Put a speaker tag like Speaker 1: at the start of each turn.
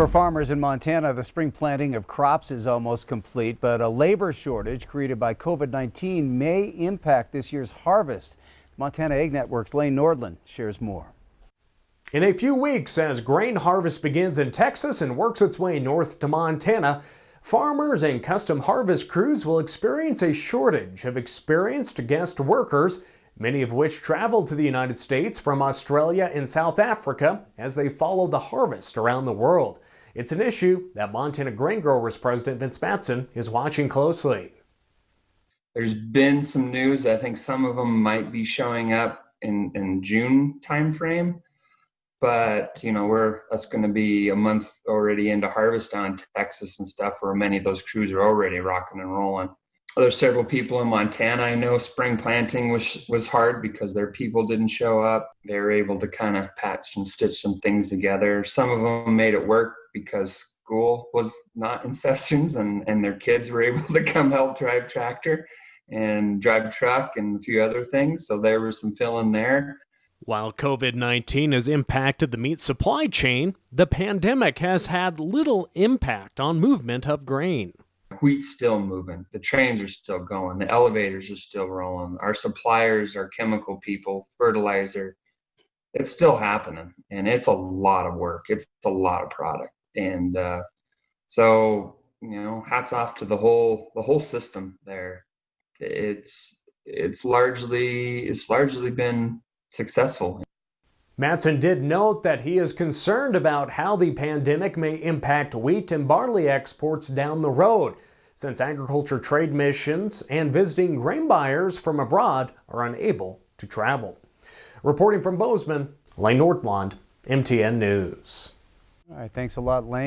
Speaker 1: For farmers in Montana, the spring planting of crops is almost complete, but a labor shortage created by COVID-19 may impact this year's harvest. Montana Ag Network's Lane Nordland shares more.
Speaker 2: In a few weeks, as grain harvest begins in Texas and works its way north to Montana, farmers and custom harvest crews will experience a shortage of experienced guest workers, many of which travel to the United States from Australia and South Africa as they follow the harvest around the world. It's an issue that Montana Grain Growers President Vince Matson is watching closely.
Speaker 3: There's been some news. I think some of them might be showing up in June timeframe, but that's going to be a month already into harvest down in Texas and stuff, where many of those crews are already rocking and rolling. There's several people in Montana I know spring planting was hard because their people didn't show up. They were able to kind of patch and stitch some things together. Some of them made it work because school was not in sessions and their kids were able to come help drive tractor and drive truck and a few other things. So there was some fill in there.
Speaker 2: While COVID-19 has impacted the meat supply chain, the pandemic has had little impact on movement of grain.
Speaker 3: Wheat's still moving. The trains are still going. The elevators are still rolling. Our suppliers, our chemical people, fertilizer, it's still happening. And it's a lot of work. It's a lot of product. And so, hats off to the whole system there. It's largely been successful.
Speaker 2: Matson did note that he is concerned about how the pandemic may impact wheat and barley exports down the road, since agriculture trade missions and visiting grain buyers from abroad are unable to travel. Reporting from Bozeman, Lane Nordland, MTN News.
Speaker 1: All right, thanks a lot, Lane.